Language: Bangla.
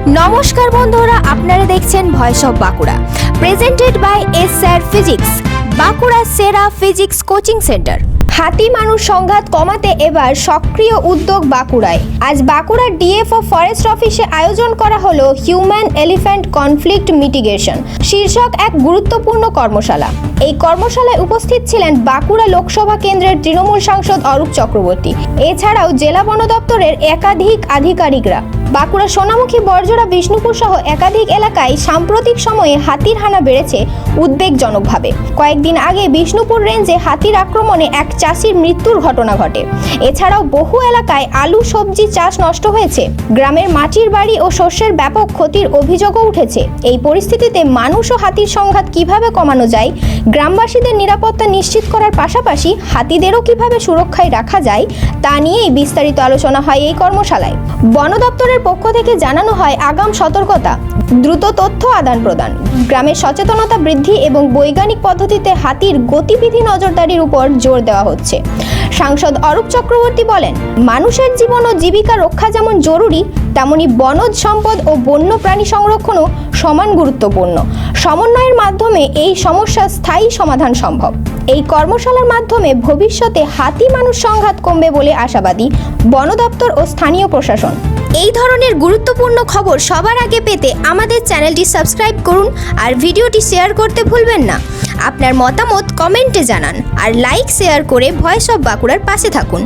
নমস্কার বন্ধুরা, আপনারা দেখছেন voice of Bankura, presented by S sir physics, Bankura সেরা ফিজিক্স কোচিং সেন্টার। হাতি মানুষ সংঘাত কমাতে এবার সক্রিয় উদ্যোগ বাঁকুড়ায়। আজ বাঁকুড়ার ডিএফও ফরেস্ট অফিসে আয়োজন করা হলো হিউম্যান এলিফ্যান্ট কনফ্লিক্ট মিটিগেশন শীর্ষক এক গুরুত্বপূর্ণ কর্মশালা। এই কর্মশালায় উপস্থিত ছিলেন বাঁকুড়া লোকসভা কেন্দ্রের তৃণমূল সাংসদ অরূপ চক্রবর্তী, এছাড়াও জেলা বন দপ্তরের একাধিক আধিকারিকরা। বাঁকুড়া সোনামুখী বরজোড়া বিষ্ণুপুর সহ একাধিক এলাকায় সাম্প্রতিক সময়ে হাতির হানা বেড়েছে উদ্বেগজনকভাবে। কয়েকদিন আগে বিষ্ণুপুর রেঞ্জে হাতির আক্রমণে এক চাষির মৃত্যুর ঘটনা ঘটে। এছাড়াও বহু এলাকায় আলু সবজি চাষ নষ্ট হয়েছে। গ্রামের মাটির বাড়ি ও শস্যের ব্যাপক ক্ষতির অভিযোগও উঠেছে। এই পরিস্থিতিতে মানুষ ও হাতির সংঘাত কিভাবে কমানো যায়, গ্রামবাসীদের নিরাপত্তা নিশ্চিত করার পাশাপাশি হাতিদেরও কিভাবে সুরক্ষায় রাখা যায় তা নিয়েই বিস্তারিত আলোচনা হয় এই কর্মশালায়। বন দপ্তরের পক্ষ থেকে জানানো হয় আগাম সতর্কতা, দ্রুত তথ্য আদান প্রদান, গ্রামের সচেতনতা বৃদ্ধি এবং বৈজ্ঞানিক পদ্ধতিতে হাতির গতিবিধি নজরদারির উপর জোর দেওয়া হচ্ছে। সাংসদ অরূপ চক্রবর্তী বলেন, মানুষের জীবন ও জীবিকা রক্ষা যেমন জরুরি, তেমনি বনজ সম্পদ ও বন্য প্রাণী সংরক্ষণও সমান গুরুত্বপূর্ণ। সমন্বয়ের মাধ্যমে এই সমস্যার স্থায়ী সমাধান সম্ভব। এই কর্মশালার মাধ্যমে ভবিষ্যতে হাতি মানুষ সংঘাত কমবে বলে আশাবাদী বন দপ্তর ও স্থানীয় প্রশাসন। এই ধরনের গুরুত্বপূর্ণ খবর সবার আগে পেতে আমাদের চ্যানেলটি সাবস্ক্রাইব করুন আর ভিডিওটি শেয়ার করতে ভুলবেন না। আপনার মতামত কমেন্টে জানান আর লাইক শেয়ার করে ভয়েস অফ বাঁকুড়ার পাশে থাকুন।